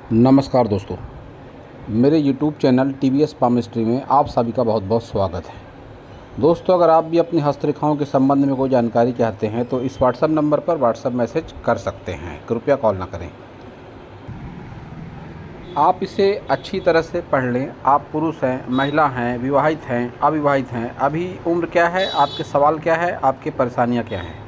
नमस्कार दोस्तों, मेरे YouTube चैनल TVS पामिस्ट्री में आप सभी का बहुत बहुत स्वागत है। दोस्तों, अगर आप भी अपनी हस्तरेखाओं के संबंध में कोई जानकारी चाहते हैं तो इस व्हाट्सएप नंबर पर व्हाट्सएप मैसेज कर सकते हैं, कृपया कॉल ना करें। आप इसे अच्छी तरह से पढ़ लें। आप पुरुष हैं, महिला हैं, विवाहित हैं, अविवाहित हैं, अभी उम्र क्या है, आपके सवाल क्या है, आपकी परेशानियाँ क्या हैं,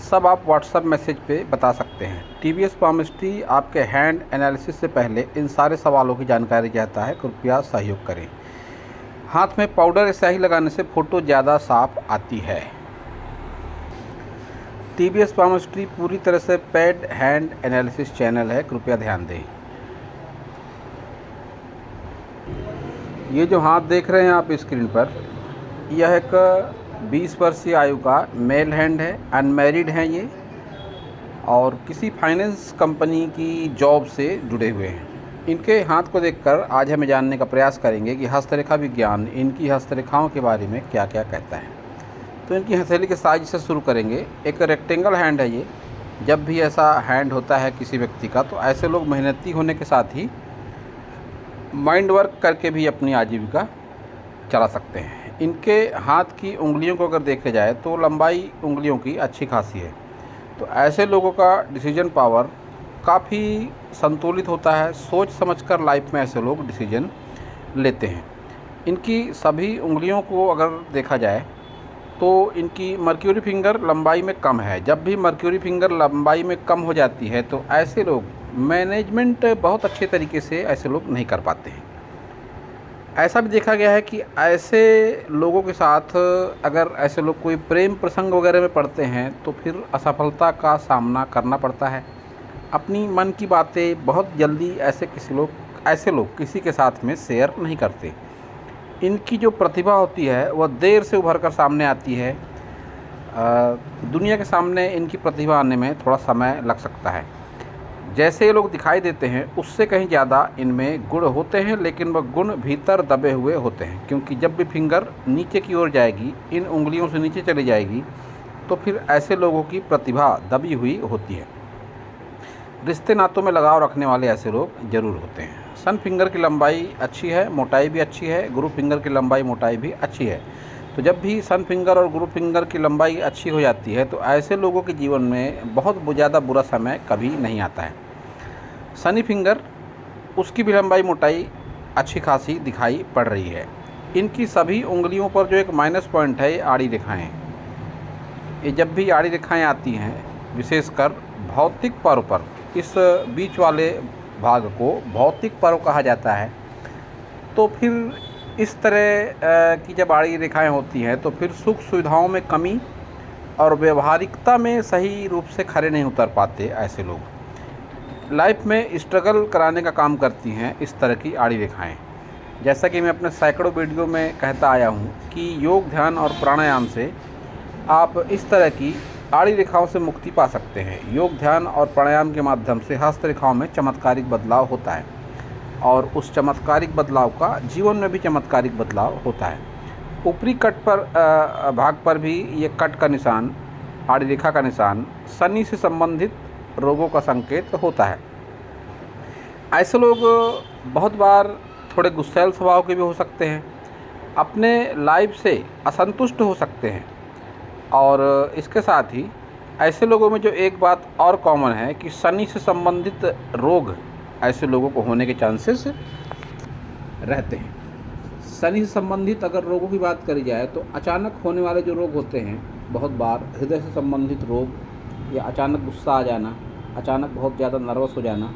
सब आप व्हाट्सएप मैसेज पे बता सकते हैं। TVS पामिस्ट्री आपके हैंड एनालिसिस से पहले इन सारे सवालों की जानकारी चाहता है, कृपया सहयोग करें। हाथ में पाउडर या स्याही लगाने से फ़ोटो ज़्यादा साफ आती है। TVS पामिस्ट्री पूरी तरह से पेड हैंड एनालिसिस चैनल है, कृपया ध्यान दें। ये जो हाथ देख रहे हैं आप स्क्रीन पर, यह एक 20 वर्षीय आयु का मेल हैंड है, अनमैरिड हैं ये, और किसी फाइनेंस कंपनी की जॉब से जुड़े हुए हैं। इनके हाथ को देखकर आज हम जानने का प्रयास करेंगे कि हस्तरेखा विज्ञान इनकी हस्तरेखाओं के बारे में क्या क्या कहता है। तो इनकी हथेली के साइज से शुरू करेंगे। एक रेक्टेंगल हैंड है ये। जब भी ऐसा हैंड होता है किसी व्यक्ति का, तो ऐसे लोग मेहनती होने के साथ ही माइंड वर्क करके भी अपनी आजीविका चला सकते हैं। इनके हाथ की उंगलियों को अगर देखा जाए तो लंबाई उंगलियों की अच्छी खासी है। तो ऐसे लोगों का डिसीजन पावर काफ़ी संतुलित होता है। सोच समझकर लाइफ में ऐसे लोग डिसीजन लेते हैं। इनकी सभी उंगलियों को अगर देखा जाए तो इनकी मर्क्यूरी फिंगर लंबाई में कम है। जब भी मर्क्यूरी फिंगर लंबाई में कम हो जाती है तो ऐसे लोग मैनेजमेंट बहुत अच्छे तरीके से ऐसे लोग नहीं कर पाते हैं। ऐसा भी देखा गया है कि ऐसे लोगों के साथ अगर ऐसे लोग कोई प्रेम प्रसंग वगैरह में पड़ते हैं तो फिर असफलता का सामना करना पड़ता है। अपनी मन की बातें बहुत जल्दी ऐसे लोग किसी के साथ में शेयर नहीं करते। इनकी जो प्रतिभा होती है वह देर से उभर कर सामने आती है। दुनिया के सामने इनकी प्रतिभा आने में थोड़ा समय लग सकता है। जैसे ये लोग दिखाई देते हैं उससे कहीं ज़्यादा इनमें गुण होते हैं, लेकिन वह गुण भीतर दबे हुए होते हैं। क्योंकि जब भी फिंगर नीचे की ओर जाएगी, इन उंगलियों से नीचे चली जाएगी, तो फिर ऐसे लोगों की प्रतिभा दबी हुई होती है। रिश्ते नातों में लगाव रखने वाले ऐसे लोग ज़रूर होते हैं। सन फिंगर की लंबाई अच्छी है, मोटाई भी अच्छी है। गुरु फिंगर की लंबाई मोटाई भी अच्छी है। तो जब भी सन फिंगर और गुरु फिंगर की लंबाई अच्छी हो जाती है तो ऐसे लोगों के जीवन में बहुत ज़्यादा बुरा समय कभी नहीं आता है। शनि फिंगर, उसकी भी लंबाई मोटाई अच्छी खासी दिखाई पड़ रही है। इनकी सभी उंगलियों पर जो एक माइनस पॉइंट है, ये आड़ी रेखाएँ। ये जब भी आड़ी रेखाएँ आती हैं, विशेषकर भौतिक पर्व पर, इस बीच वाले भाग को भौतिक पर्व कहा जाता है। तो फिर इस तरह की जब आड़ी रेखाएँ होती हैं तो फिर सुख सुविधाओं में कमी और व्यवहारिकता में सही रूप से खरे नहीं उतर पाते। ऐसे लोग लाइफ में स्ट्रगल कराने का काम करती हैं इस तरह की आड़ी रेखाएँ। जैसा कि मैं अपने सैकड़ों वीडियो में कहता आया हूँ कि योग, ध्यान और प्राणायाम से आप इस तरह की आड़ी रेखाओं से मुक्ति पा सकते हैं। योग, ध्यान और प्राणायाम के माध्यम से हस्तरेखाओं में चमत्कारिक बदलाव होता है, और उस चमत्कारिक बदलाव का जीवन में भी चमत्कारिक बदलाव होता है। ऊपरी कट पर भाग पर भी ये कट का निशान, आड़ी रेखा का निशान शनि से संबंधित रोगों का संकेत होता है। ऐसे लोग बहुत बार थोड़े गुस्सैल स्वभाव के भी हो सकते हैं, अपने लाइफ से असंतुष्ट हो सकते हैं। और इसके साथ ही ऐसे लोगों में जो एक बात और कॉमन है कि शनि से संबंधित रोग ऐसे लोगों को होने के चांसेस रहते हैं। शनि से संबंधित अगर रोगों की बात करी जाए तो अचानक होने वाले जो रोग होते हैं, बहुत बार हृदय से संबंधित रोग, या अचानक गुस्सा आ जाना, अचानक बहुत ज़्यादा नर्वस हो जाना,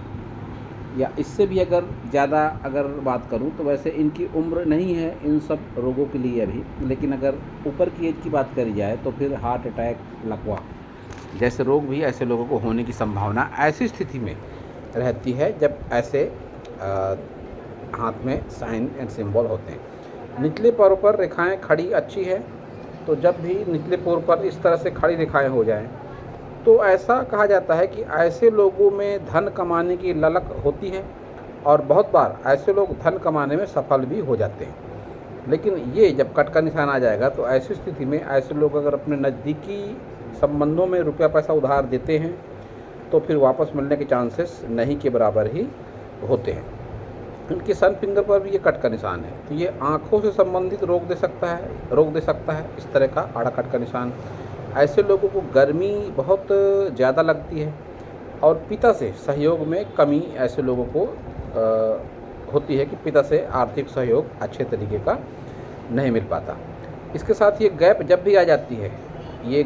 या इससे भी अगर बात करूं तो वैसे इनकी उम्र नहीं है इन सब रोगों के लिए अभी, लेकिन अगर ऊपर की एज की बात करी जाए तो फिर हार्ट अटैक, लकवा जैसे रोग भी ऐसे लोगों को होने की संभावना ऐसी स्थिति में रहती है जब ऐसे हाथ में साइन एंड सिंबल होते हैं। निचले पैरों पर रेखाएं खड़ी अच्छी है। तो जब भी निचले पैर पर इस तरह से खड़ी रेखाएं हो जाएं तो ऐसा कहा जाता है कि ऐसे लोगों में धन कमाने की ललक होती है, और बहुत बार ऐसे लोग धन कमाने में सफल भी हो जाते हैं। लेकिन ये जब कट का निशान आ जाएगा तो ऐसी स्थिति में ऐसे लोग अगर अपने नज़दीकी संबंधों में रुपया पैसा उधार देते हैं तो फिर वापस मिलने के चांसेस नहीं के बराबर ही होते हैं। इनके सन फिंगर पर भी ये कट का निशान है, तो ये आँखों से संबंधित रोग दे सकता है इस तरह का आड़ा कट का निशान। ऐसे लोगों को गर्मी बहुत ज़्यादा लगती है और पिता से सहयोग में कमी ऐसे लोगों को होती है कि पिता से आर्थिक सहयोग अच्छे तरीके का नहीं मिल पाता। इसके साथ ये गैप जब भी आ जाती है, ये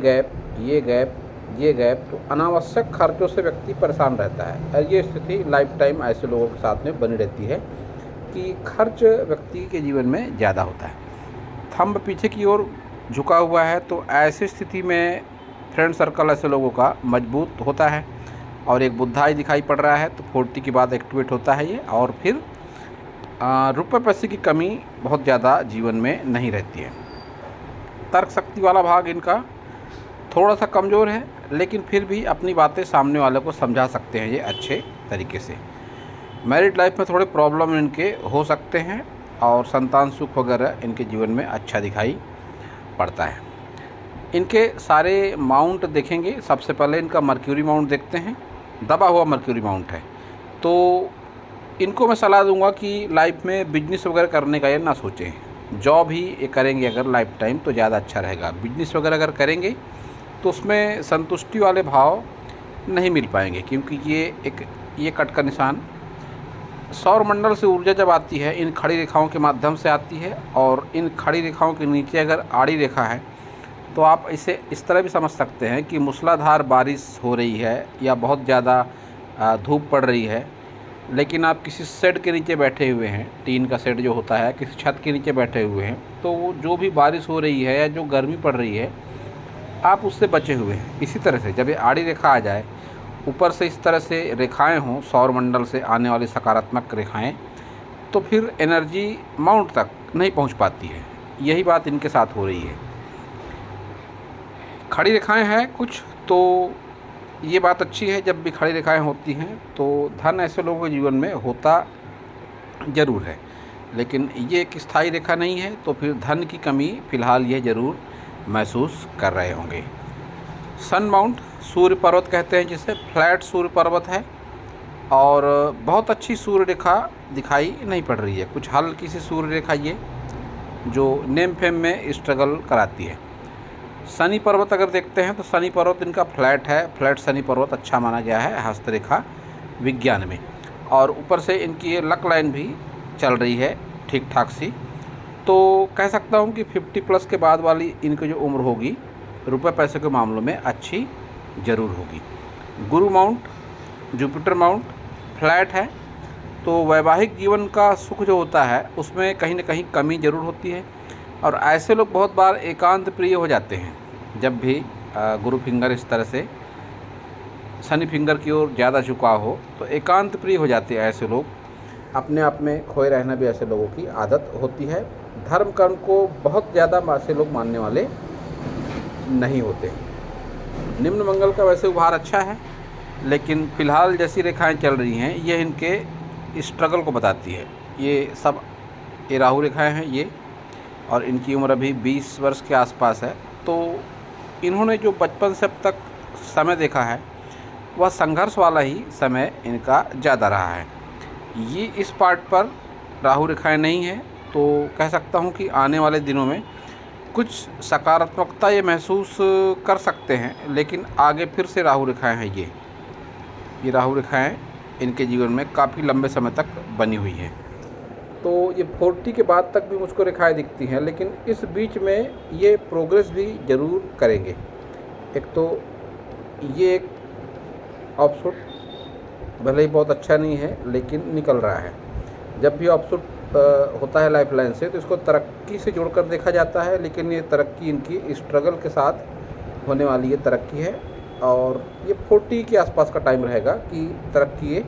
गैप तो अनावश्यक खर्चों से व्यक्ति परेशान रहता है और ये स्थिति लाइफ टाइम ऐसे लोगों के साथ में बनी रहती है कि खर्च व्यक्ति के जीवन में ज़्यादा होता है। थंब पीछे की ओर झुका हुआ है, तो ऐसी स्थिति में फ्रेंड सर्कल ऐसे लोगों का मजबूत होता है और एक बुद्धाई दिखाई पड़ रहा है, तो 40 के बाद एक्टिवेट होता है ये, और फिर रुपये पैसे की कमी बहुत ज़्यादा जीवन में नहीं रहती है। तर्क शक्ति वाला भाग इनका थोड़ा सा कमज़ोर है, लेकिन फिर भी अपनी बातें सामने वाले को समझा सकते हैं ये अच्छे तरीके से। मैरिड लाइफ में थोड़े प्रॉब्लम इनके हो सकते हैं और संतान सुख वगैरह इनके जीवन में अच्छा दिखाई पड़ता है। इनके सारे माउंट देखेंगे, सबसे पहले इनका मर्क्यूरी माउंट देखते हैं। दबा हुआ मर्क्यूरी माउंट है, तो इनको मैं सलाह दूंगा कि लाइफ में बिजनेस वगैरह करने का ये ना सोचें। जॉब ही ये करेंगे अगर लाइफ टाइम तो ज़्यादा अच्छा रहेगा। बिजनेस वगैरह अगर करेंगे तो उसमें संतुष्टि वाले भाव नहीं मिल पाएंगे, क्योंकि ये कट का निशान सौर मंडल से ऊर्जा जब आती है इन खड़ी रेखाओं के माध्यम से आती है, और इन खड़ी रेखाओं के नीचे अगर आड़ी रेखा है तो आप इसे इस तरह भी समझ सकते हैं कि मूसलाधार बारिश हो रही है या बहुत ज़्यादा धूप पड़ रही है, लेकिन आप किसी शेड के नीचे बैठे हुए हैं, टीन का शेड जो होता है, किसी छत के नीचे बैठे हुए हैं, तो वो जो भी बारिश हो रही है या जो गर्मी पड़ रही है आप उससे बचे हुए हैं। इसी तरह से जब ये आड़ी रेखा आ जाए, ऊपर से इस तरह से रेखाएं हों, सौर मंडल से आने वाली सकारात्मक रेखाएं, तो फिर एनर्जी माउंट तक नहीं पहुंच पाती है। यही बात इनके साथ हो रही है। खड़ी रेखाएं हैं कुछ, तो ये बात अच्छी है, जब भी खड़ी रेखाएं होती हैं तो धन ऐसे लोगों के जीवन में होता ज़रूर है, लेकिन ये एक स्थायी रेखा नहीं है, तो फिर धन की कमी फ़िलहाल ये ज़रूर महसूस कर रहे होंगे। सन माउंट सूर्य पर्वत कहते हैं जिसे, फ्लैट सूर्य पर्वत है और बहुत अच्छी सूर्य रेखा दिखाई नहीं पड़ रही है। कुछ हल्की सी सूर्य रेखा ये जो नेम फेम में स्ट्रगल कराती है। शनि पर्वत अगर देखते हैं तो शनि पर्वत इनका फ्लैट है। फ्लैट शनि पर्वत अच्छा माना गया है हस्तरेखा विज्ञान में, और ऊपर से इनकी ये लक लाइन भी चल रही है ठीक ठाक सी, तो कह सकता हूँ कि 50 प्लस के बाद वाली इनकी जो उम्र होगी रुपए पैसे के मामलों में अच्छी ज़रूर होगी। गुरु माउंट, जुपिटर माउंट फ्लैट है, तो वैवाहिक जीवन का सुख जो होता है उसमें कहीं ना कहीं कमी ज़रूर होती है, और ऐसे लोग बहुत बार एकांत प्रिय हो जाते हैं। जब भी गुरु फिंगर इस तरह से शनि फिंगर की ओर ज़्यादा झुकाव हो तो एकांत प्रिय हो जाते हैं ऐसे लोग। अपने आप में खोए रहना भी ऐसे लोगों की आदत होती है। धर्म कर्म को बहुत ज़्यादा ऐसे लोग मानने वाले नहीं होते। निम्न मंगल का वैसे उभार अच्छा है, लेकिन फ़िलहाल जैसी रेखाएं चल रही हैं ये इनके स्ट्रगल को बताती है। ये राहु रेखाएं हैं ये, और इनकी उम्र अभी 20 वर्ष के आसपास है, तो इन्होंने जो बचपन से अब तक समय देखा है वह संघर्ष वाला ही समय इनका ज़्यादा रहा है। ये इस पार्ट पर राहु रेखाएं नहीं है, तो कह सकता हूँ कि आने वाले दिनों में कुछ सकारात्मकता ये महसूस कर सकते हैं, लेकिन आगे फिर से राहु रेखाएं हैं ये राहु रेखाएं इनके जीवन में काफ़ी लंबे समय तक बनी हुई है। तो ये 40 के बाद तक भी मुझको रेखाएं दिखती हैं, लेकिन इस बीच में ये प्रोग्रेस भी ज़रूर करेंगे। एक तो ये एक ऑफशूट भले ही बहुत अच्छा नहीं है, लेकिन निकल रहा है। जब भी ऑफशूट होता है लाइफ लाइन से तो इसको तरक्की से जोड़कर देखा जाता है, लेकिन ये तरक्की इनकी स्ट्रगल के साथ होने वाली ये तरक्की है, और ये 40 के आसपास का टाइम रहेगा कि तरक्की ये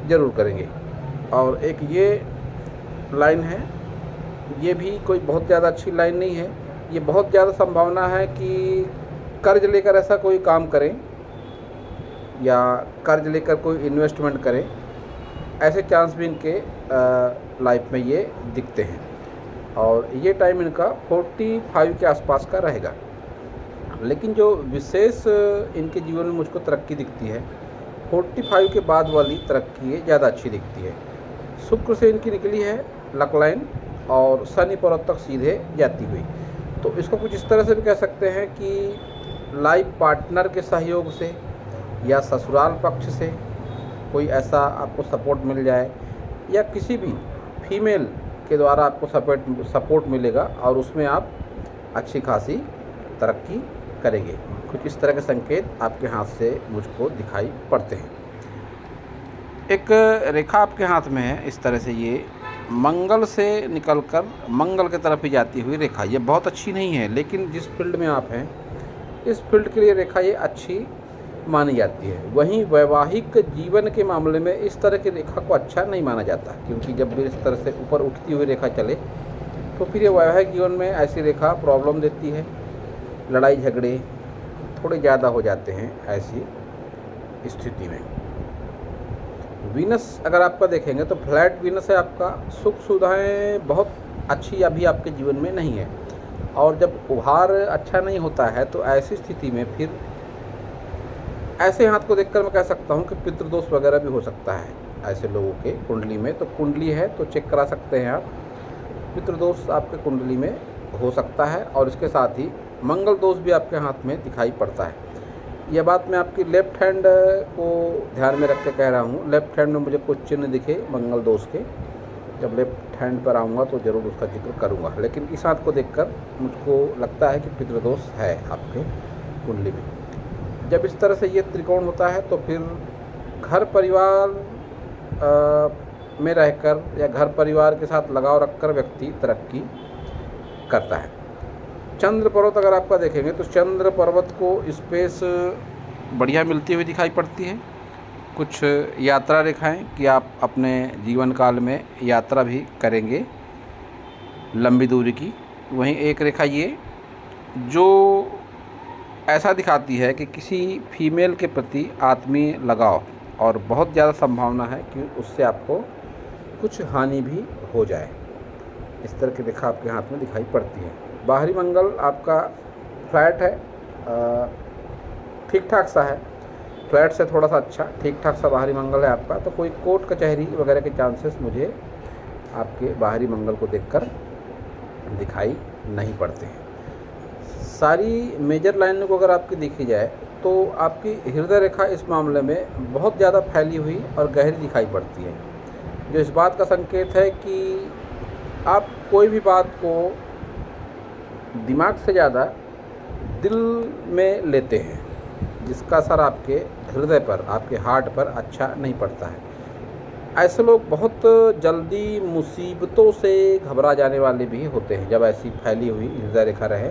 ज़रूर करेंगे। और एक ये लाइन है, ये भी कोई बहुत ज़्यादा अच्छी लाइन नहीं है। ये बहुत ज़्यादा संभावना है कि कर्ज लेकर ऐसा कोई काम करें या कर्ज लेकर कोई इन्वेस्टमेंट करें, ऐसे चांस भी इनके लाइफ में ये दिखते हैं, और ये टाइम इनका 45 के आसपास का रहेगा। लेकिन जो विशेष इनके जीवन में मुझको तरक्की दिखती है 45 के बाद वाली तरक्की ये ज़्यादा अच्छी दिखती है। शुक्र से इनकी निकली है लक लाइन और शनि पर्वत तक सीधे जाती हुई। तो इसको कुछ इस तरह से भी कह सकते हैं कि लाइफ पार्टनर के सहयोग से या ससुराल पक्ष से कोई ऐसा आपको सपोर्ट मिल जाए, या किसी भी फीमेल के द्वारा आपको सपोर्ट मिलेगा और उसमें आप अच्छी खासी तरक्की करेंगे। कुछ इस तरह के संकेत आपके हाथ से मुझको दिखाई पड़ते हैं। एक रेखा आपके हाथ में है इस तरह से, ये मंगल से निकलकर मंगल की तरफ ही जाती हुई रेखा। ये बहुत अच्छी नहीं है, लेकिन जिस फील्ड में आप हैं इस फील्ड के लिए रेखा ये अच्छी मानी जाती है। वहीं वैवाहिक जीवन के मामले में इस तरह की रेखा को अच्छा नहीं माना जाता, क्योंकि जब भी इस तरह से ऊपर उठती हुई रेखा चले तो फिर ये वैवाहिक जीवन में ऐसी रेखा प्रॉब्लम देती है, लड़ाई झगड़े थोड़े ज़्यादा हो जाते हैं ऐसी स्थिति में। वीनस अगर आपका देखेंगे तो फ्लैट वीनस है आपका, सुख सुविधाएँ बहुत अच्छी अभी आपके जीवन में नहीं है, और जब उभार अच्छा नहीं होता है तो ऐसी स्थिति में फिर ऐसे हाथ को देखकर मैं कह सकता हूँ कि पितृदोष वगैरह भी हो सकता है ऐसे लोगों के कुंडली में। तो कुंडली है तो चेक करा सकते हैं आप, पितृदोष आपके कुंडली में हो सकता है, और इसके साथ ही मंगल दोष भी आपके हाथ में दिखाई पड़ता है। यह बात मैं आपकी लेफ्ट हैंड को ध्यान में रख के कह रहा हूँ। लेफ्ट हैंड में मुझे कुछ चिन्ह दिखे मंगल दोष के, जब लेफ्ट हैंड पर आऊँगा तो ज़रूर उसका जिक्र करूँगा, लेकिन इस हाथ को देखकर मुझको लगता है कि पितृदोष है आपके कुंडली में। जब इस तरह से ये त्रिकोण होता है तो फिर घर परिवार में रहकर या घर परिवार के साथ लगाव रखकर व्यक्ति तरक्की करता है। चंद्र पर्वत अगर आपका देखेंगे तो चंद्र पर्वत को स्पेस बढ़िया मिलती हुई दिखाई पड़ती है। कुछ यात्रा रेखाएं कि आप अपने जीवन काल में यात्रा भी करेंगे लंबी दूरी की। वहीं एक रेखा ये जो ऐसा दिखाती है कि किसी फीमेल के प्रति आत्मीय लगाव और बहुत ज़्यादा संभावना है कि उससे आपको कुछ हानि भी हो जाए। इस तरह की रेखा आपके हाथ में दिखाई पड़ती है। बाहरी मंगल आपका फ्लैट है, ठीक ठाक सा है, फ्लैट से थोड़ा सा अच्छा ठीक ठाक सा बाहरी मंगल है आपका। तो कोई कोर्ट कचहरी वगैरह के चांसेस मुझे आपके बाहरी मंगल को देखकर दिखाई नहीं पड़ते हैं। सारी मेजर लाइनों को अगर आपकी देखी जाए तो आपकी हृदय रेखा इस मामले में बहुत ज़्यादा फैली हुई और गहरी दिखाई पड़ती है, जो इस बात का संकेत है कि आप कोई भी बात को दिमाग से ज़्यादा दिल में लेते हैं, जिसका असर आपके हृदय पर, आपके हार्ट पर अच्छा नहीं पड़ता है। ऐसे लोग बहुत जल्दी मुसीबतों से घबरा जाने वाले भी होते हैं। जब ऐसी फैली हुई हृदय रेखा रहे,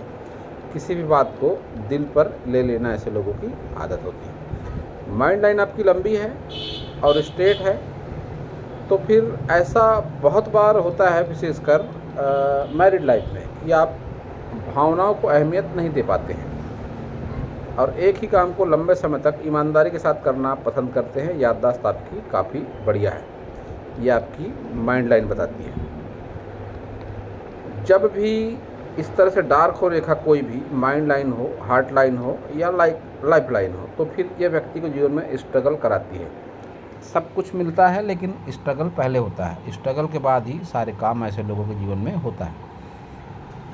किसी भी बात को दिल पर ले लेना ऐसे लोगों की आदत होती है। माइंड लाइन आपकी लंबी है और स्ट्रेट है, तो फिर ऐसा बहुत बार होता है विशेषकर मैरिड लाइफ में कि आप भावनाओं को अहमियत नहीं दे पाते हैं और एक ही काम को लंबे समय तक ईमानदारी के साथ करना पसंद करते हैं। याददाश्त आपकी काफ़ी बढ़िया है, ये आपकी माइंड लाइन बताती है। जब भी इस तरह से डार्क हो रेखा, कोई भी माइंड लाइन हो, हार्ट लाइन हो या लाइफ लाइन हो, तो फिर ये व्यक्ति को जीवन में स्ट्रगल कराती है। सब कुछ मिलता है लेकिन स्ट्रगल पहले होता है, स्ट्रगल के बाद ही सारे काम ऐसे लोगों के जीवन में होता है।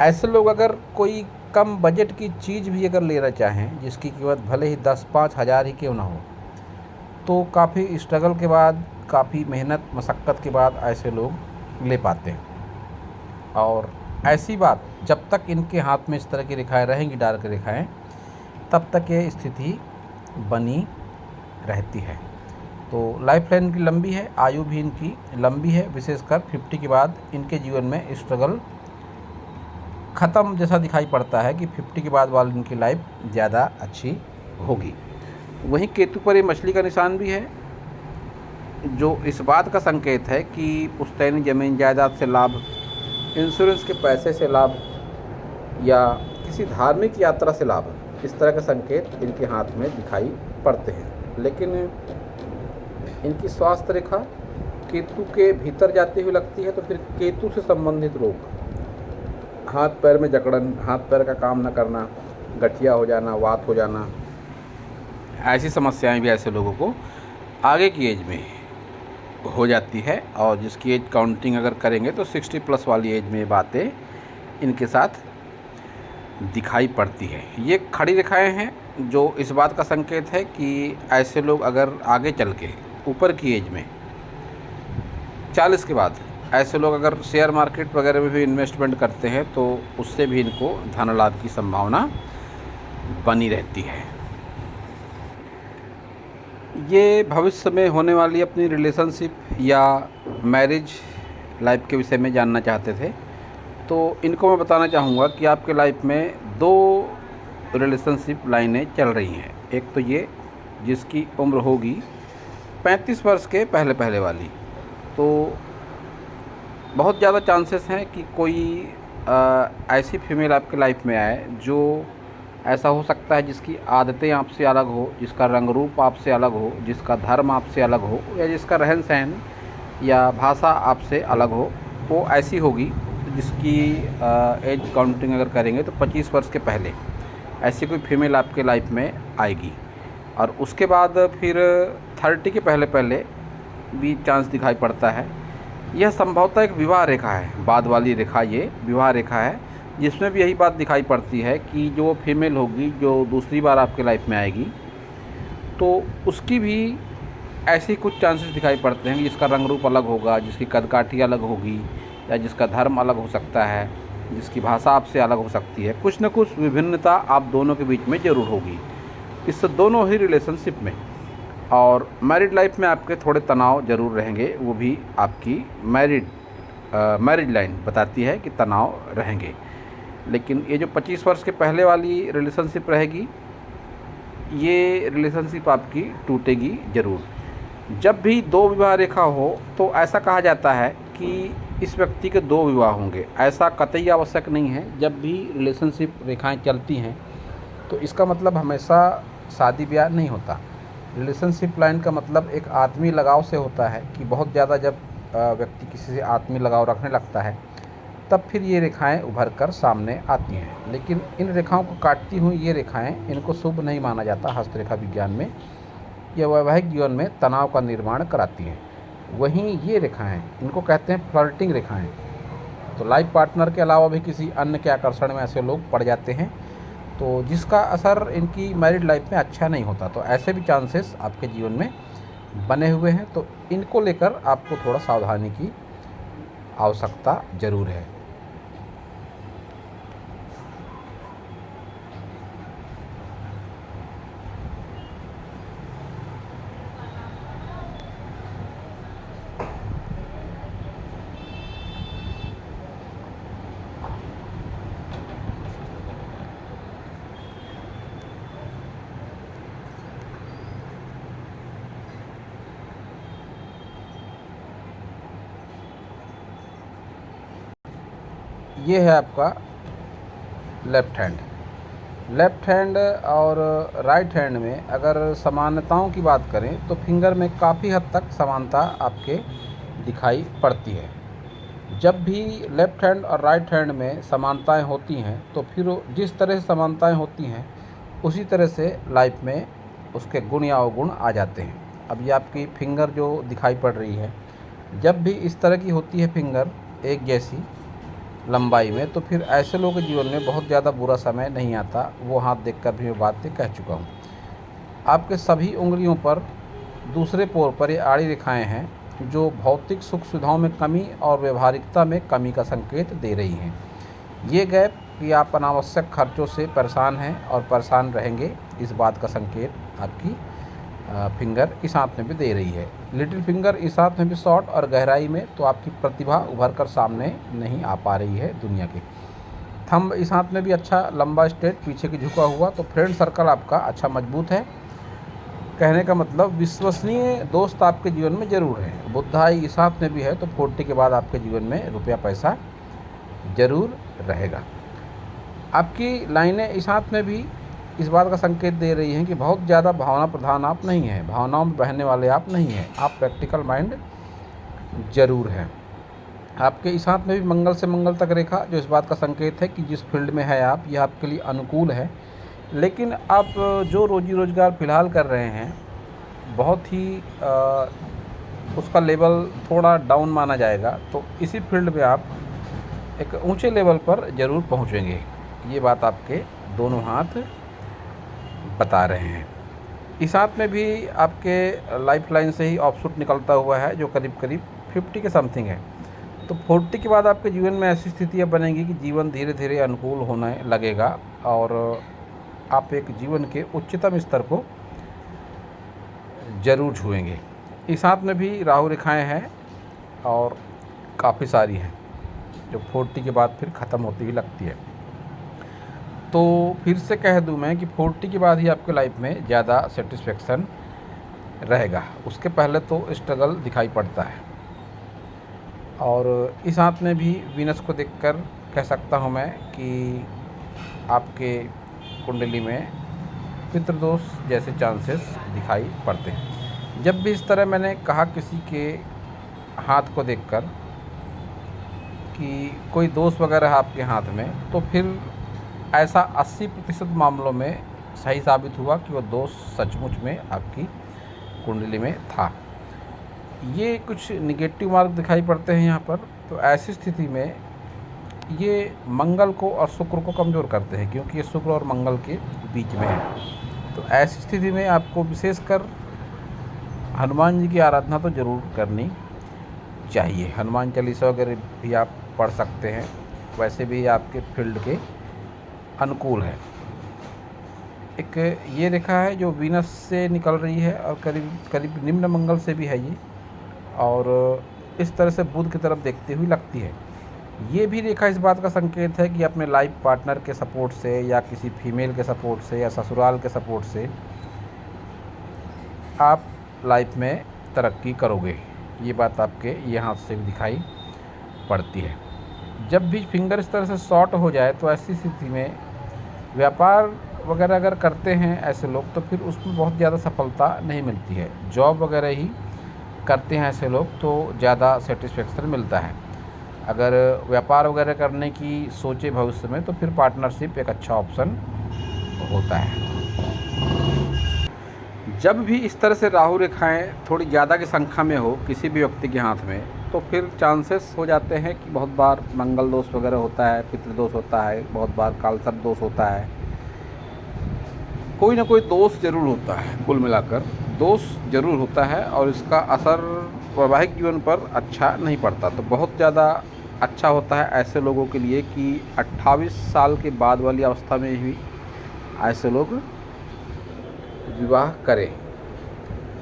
ऐसे लोग अगर कोई कम बजट की चीज़ भी अगर लेना चाहें, जिसकी कीमत भले ही 10-5 हज़ार ही क्यों ना हो, तो काफ़ी स्ट्रगल के बाद, काफ़ी मेहनत मशक्क़त के बाद ऐसे लोग ले पाते हैं। और ऐसी बात जब तक इनके हाथ में इस तरह की रेखाएं रहेंगी, डार्क रेखाएं, तब तक ये स्थिति बनी रहती है। तो लाइफ लाइन इनकी लंबी है, आयु भी इनकी लंबी है। विशेषकर 50 के बाद इनके जीवन में स्ट्रगल ख़त्म जैसा दिखाई पड़ता है कि 50 के बाद वाली इनकी लाइफ ज़्यादा अच्छी होगी। वहीं केतु पर ये मछली का निशान भी है, जो इस बात का संकेत है कि पुश्तैनी ज़मीन जायदाद से लाभ, इंश्योरेंस के पैसे से लाभ या किसी धार्मिक यात्रा से लाभ, इस तरह के संकेत इनके हाथ में दिखाई पड़ते हैं। लेकिन इनकी स्वास्थ्य रेखा केतु के भीतर जाती हुई लगती है, तो फिर केतु से संबंधित रोग, हाथ पैर में जकड़न, हाथ पैर का काम न करना, गठिया हो जाना, वात हो जाना, ऐसी समस्याएं भी ऐसे लोगों को आगे की एज में हो जाती है, और जिसकी एज काउंटिंग अगर करेंगे तो 60 प्लस वाली एज में ये बातें इनके साथ दिखाई पड़ती है। ये खड़ी रेखाएं हैं जो इस बात का संकेत है कि ऐसे लोग अगर आगे चल के ऊपर की एज में 40 के बाद ऐसे लोग अगर शेयर मार्केट वगैरह में भी इन्वेस्टमेंट करते हैं तो उससे भी इनको धन लाभ की संभावना बनी रहती है। ये भविष्य में होने वाली अपनी रिलेशनशिप या मैरिज लाइफ के विषय में जानना चाहते थे, तो इनको मैं बताना चाहूँगा कि आपके लाइफ में 2 रिलेशनशिप लाइनें चल रही हैं। एक तो ये जिसकी उम्र होगी 35 वर्ष के पहले पहले वाली, तो बहुत ज़्यादा चांसेस हैं कि कोई ऐसी फीमेल आपके लाइफ में आए जो ऐसा हो सकता है जिसकी आदतें आपसे अलग हो, जिसका रंग रूप आपसे अलग हो, जिसका धर्म आपसे अलग हो, या जिसका रहन सहन या भाषा आपसे अलग हो। वो ऐसी होगी जिसकी एज काउंटिंग अगर करेंगे तो 25 वर्ष के पहले ऐसी कोई फीमेल आपके लाइफ में आएगी। और उसके बाद फिर 30 के पहले पहले भी चांस दिखाई पड़ता है। यह संभवतः एक विवाह रेखा है, बाद वाली रेखा ये विवाह रेखा है, जिसमें भी यही बात दिखाई पड़ती है कि जो फीमेल होगी जो दूसरी बार आपके लाइफ में आएगी तो उसकी भी ऐसे कुछ चांसेस दिखाई पड़ते हैं कि जिसका रंग रूप अलग होगा, जिसकी कदकाठी अलग होगी, या जिसका धर्म अलग हो सकता है, जिसकी भाषा आपसे अलग हो सकती है। कुछ न कुछ विभिन्नता आप दोनों के बीच में ज़रूर होगी इस दोनों ही रिलेशनशिप में। और मैरिड लाइफ में आपके थोड़े तनाव ज़रूर रहेंगे, वो भी आपकी मैरिज लाइन बताती है कि तनाव रहेंगे। लेकिन ये जो 25 वर्ष के पहले वाली रिलेशनशिप रहेगी, ये रिलेशनशिप आपकी टूटेगी ज़रूर। जब भी 2 विवाह रेखा हो तो ऐसा कहा जाता है कि इस व्यक्ति के 2 विवाह होंगे। ऐसा कतई आवश्यक नहीं है। जब भी रिलेशनशिप रेखाएं चलती हैं तो इसका मतलब हमेशा शादी ब्याह नहीं होता। रिलेशनशिप लाइन का मतलब एक आत्मीय लगाव से होता है कि बहुत ज़्यादा जब व्यक्ति किसी से आत्मीय लगाव रखने लगता है तब फिर ये रेखाएं उभर कर सामने आती हैं। लेकिन इन रेखाओं को काटती हुई ये रेखाएं, इनको शुभ नहीं माना जाता हस्तरेखा विज्ञान में। यह वैवाहिक जीवन में तनाव का निर्माण कराती हैं। वहीं ये रेखाएं, इनको कहते हैं फ्लर्टिंग रेखाएं। तो लाइफ पार्टनर के अलावा भी किसी अन्य के आकर्षण में ऐसे लोग पड़ जाते हैं, तो जिसका असर इनकी मैरिड लाइफ में अच्छा नहीं होता। तो ऐसे भी चांसेस आपके जीवन में बने हुए हैं, तो इनको लेकर आपको थोड़ा सावधानी की आवश्यकता ज़रूर है। ये है आपका लेफ़्ट हैंड और राइट हैंड में अगर समानताओं की बात करें तो फिंगर में काफ़ी हद तक समानता आपके दिखाई पड़ती है। जब भी लेफ़्ट हैंड और राइट हैंड में समानताएं होती हैं तो फिर जिस तरह से समानताएं होती हैं उसी तरह से लाइफ में उसके गुण या अवगुण आ जाते हैं। अब ये आपकी फिंगर जो दिखाई पड़ रही है, जब भी इस तरह की होती है फिंगर एक जैसी लंबाई में, तो फिर ऐसे लोगों के जीवन में बहुत ज़्यादा बुरा समय नहीं आता। वो हाथ देखकर भी मैं बातें कह चुका हूँ। आपके सभी उंगलियों पर दूसरे पोर पर ये आड़ी रेखाएं हैं जो भौतिक सुख सुविधाओं में कमी और व्यवहारिकता में कमी का संकेत दे रही हैं। ये गैप कि आप अनावश्यक खर्चों से परेशान हैं और परेशान रहेंगे, इस बात का संकेत आपकी फिंगर इस हाथ में भी दे रही है। लिटिल फिंगर इस हाथ में भी शॉर्ट और गहराई में, तो आपकी प्रतिभा उभर कर सामने नहीं आ पा रही है दुनिया के। थंब इस हाथ में भी अच्छा लंबा स्ट्रेट पीछे की झुका हुआ, तो फ्रेंड सर्कल आपका अच्छा मजबूत है। कहने का मतलब विश्वसनीय दोस्त आपके जीवन में ज़रूर है। बुद्धाई इस हाथ में भी है, तो 40 के बाद आपके जीवन में रुपया पैसा ज़रूर रहेगा। आपकी लाइनें इस हाथ में भी इस बात का संकेत दे रही हैं कि बहुत ज़्यादा भावना प्रधान आप नहीं हैं, भावनाओं में बहने वाले आप नहीं हैं, आप प्रैक्टिकल माइंड ज़रूर हैं। आपके इस हाथ में भी मंगल से मंगल तक रेखा, जो इस बात का संकेत है कि जिस फील्ड में है आप, यह आपके लिए अनुकूल है। लेकिन आप जो रोजी रोज़गार फ़िलहाल कर रहे हैं बहुत ही उसका लेवल थोड़ा डाउन माना जाएगा, तो इसी फील्ड में आप एक ऊंचे लेवल पर ज़रूर पहुंचेंगे। ये बात आपके दोनों हाथ बता रहे हैं। इस हाथ में भी आपके लाइफ लाइन से ही ऑफशूट निकलता हुआ है, जो करीब करीब 50 के समथिंग है। तो 40 के बाद आपके जीवन में ऐसी स्थितियाँ बनेंगी कि जीवन धीरे धीरे अनुकूल होने लगेगा और आप एक जीवन के उच्चतम स्तर को ज़रूर छुएंगे। इस हाथ में भी राहु रेखाएं हैं और काफ़ी सारी हैं, जो 40 के बाद फिर ख़त्म होती हुई लगती है। तो फिर से कह दूं मैं कि 40 के बाद ही आपके लाइफ में ज़्यादा सेटिस्फेक्शन रहेगा, उसके पहले तो स्ट्रगल दिखाई पड़ता है। और इस हाथ में भी वीनस को देखकर कह सकता हूं मैं कि आपके कुंडली में पितृदोष जैसे चांसेस दिखाई पड़ते हैं। जब भी इस तरह मैंने कहा किसी के हाथ को देखकर कि कोई दोष वगैरह है आपके हाथ में, तो फिर ऐसा 80% मामलों में सही साबित हुआ कि वह दोष सचमुच में आपकी कुंडली में था। ये कुछ निगेटिव मार्क दिखाई पड़ते हैं यहाँ पर, तो ऐसी स्थिति में ये मंगल को और शुक्र को कमज़ोर करते हैं, क्योंकि ये शुक्र और मंगल के बीच में है। तो ऐसी स्थिति में आपको विशेषकर हनुमान जी की आराधना तो ज़रूर करनी चाहिए। हनुमान चालीसा वगैरह भी आप पढ़ सकते हैं, वैसे भी आपके फील्ड के अनुकूल है। एक ये रेखा है जो वीनस से निकल रही है और करीब करीब निम्न मंगल से भी है ये, और इस तरह से बुध की तरफ देखती हुई लगती है। ये भी रेखा इस बात का संकेत है कि अपने लाइफ पार्टनर के सपोर्ट से या किसी फीमेल के सपोर्ट से या ससुराल के सपोर्ट से आप लाइफ में तरक्की करोगे। ये बात आपके ये हाथ से भी दिखाई पड़ती है। जब भी फिंगर इस तरह से शॉर्ट हो जाए तो ऐसी स्थिति में व्यापार वगैरह अगर करते हैं ऐसे लोग, तो फिर उसमें बहुत ज़्यादा सफलता नहीं मिलती है। जॉब वगैरह ही करते हैं ऐसे लोग तो ज़्यादा सेटिस्फेक्शन मिलता है। अगर व्यापार वगैरह करने की सोचे भविष्य में, तो फिर पार्टनरशिप एक अच्छा ऑप्शन होता है। जब भी इस तरह से राहु रेखाएं थोड़ी ज़्यादा की संख्या में हो किसी भी व्यक्ति के हाथ में, तो फिर चांसेस हो जाते हैं कि बहुत बार मंगल दोष वगैरह होता है, पितृदोष होता है, बहुत बार कालसर्प दोष होता है, कोई ना कोई दोष ज़रूर होता है। कुल मिलाकर दोष ज़रूर होता है और इसका असर वैवाहिक जीवन पर अच्छा नहीं पड़ता। तो बहुत ज़्यादा अच्छा होता है ऐसे लोगों के लिए कि 28 साल के बाद वाली अवस्था में ही ऐसे लोग विवाह करें।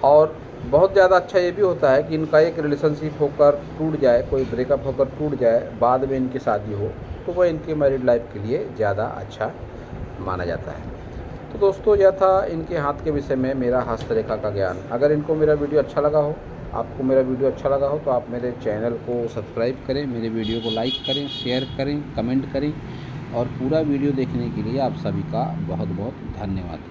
और बहुत ज़्यादा अच्छा ये भी होता है कि इनका एक रिलेशनशिप होकर टूट जाए, कोई ब्रेकअप होकर टूट जाए, बाद में इनकी शादी हो, तो वह इनके मैरिड लाइफ के लिए ज़्यादा अच्छा माना जाता है। तो दोस्तों, यह था इनके हाथ के विषय में मेरा हस्तरेखा का ज्ञान। अगर इनको मेरा वीडियो अच्छा लगा हो, आपको मेरा वीडियो अच्छा लगा हो, तो आप मेरे चैनल को सब्सक्राइब करें, मेरे वीडियो को लाइक करें, शेयर करें, कमेंट करें, और पूरा वीडियो देखने के लिए आप सभी का बहुत बहुत धन्यवाद।